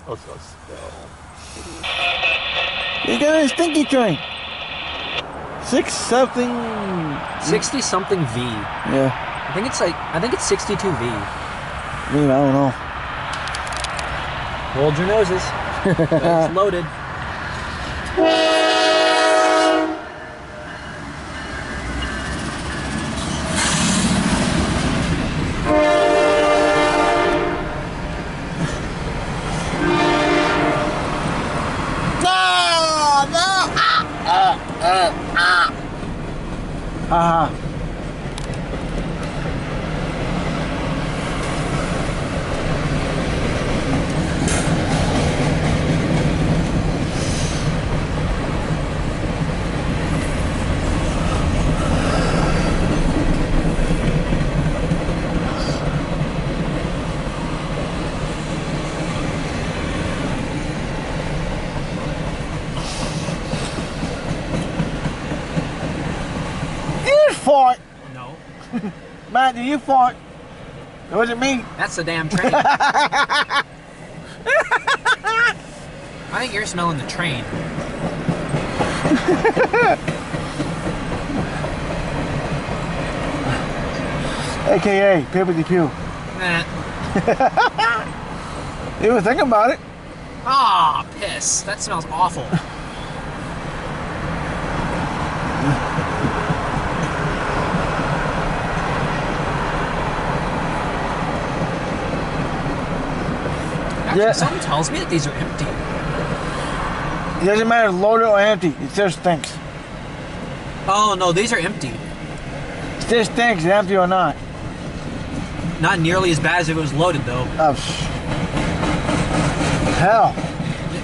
Oh, so still. You got a stinky train. 6-something. 60 something V. Yeah. I think it's 62 V. I mean, I don't know. Hold your noses. It's loaded. Haha. Fart. No. Matt, did you fart? It wasn't me. That's the damn train. I think you're smelling the train. AKA Paper the Pew. Nah. You were thinking about it. Ah, piss. That smells awful. Actually, Yeah. something tells me that these are empty. It doesn't matter loaded or empty. It still stinks. Oh, no, these are empty. It still stinks, empty or not. Not nearly as bad as if it was loaded, though. Oh, hell.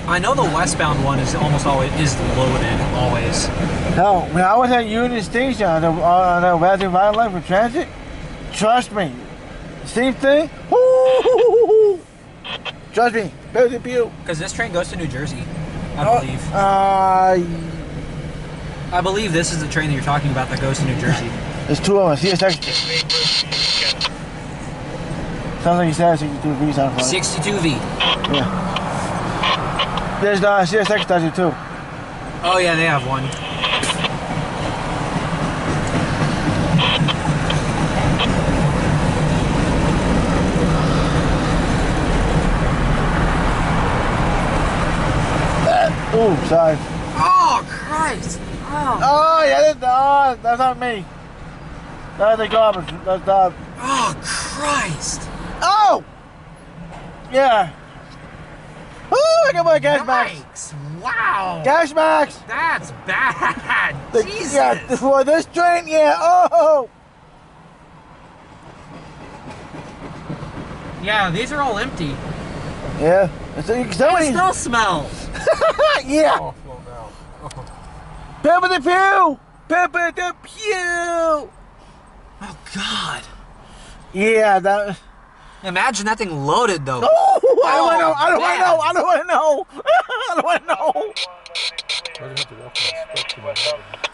I know the westbound one is almost always loaded, always. Hell, when I was at Union Station on the Western Wildlife for Transit, trust me, same thing. Trust me, Paper the Pew. Because this train goes to New Jersey, I believe. I believe this is the train that you're talking about that goes to New Jersey. There's two of us. CSX. Sounds like you said 62V sound funny. 62V. Yeah. There's CSX does it too. Oh yeah, they have one. Ooh, sorry. Oh Christ! Oh, Oh yeah, that's not me. That's the garbage. That's the. oh Christ! Oh. Yeah. Oh, I got my gas max. Yikes. Wow! Gas max. That's bad! Jesus! Yeah, for this train, yeah. Oh. Yeah, these are all empty. Yeah. So you can tell It me. still smells. Yeah. Oh, slow down. Oh. Pepper the Pew. Pepper the Pew. Oh God! Yeah, that. Imagine that thing loaded though. Oh, I don't Oh, want to know. I don't want to know. I don't want to know. I didn't have to walk my stuff to my bed.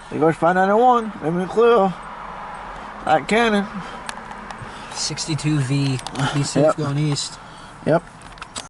There goes 591. Let me clear. That cannon. 62V. Be safe Yep. going east. Yep.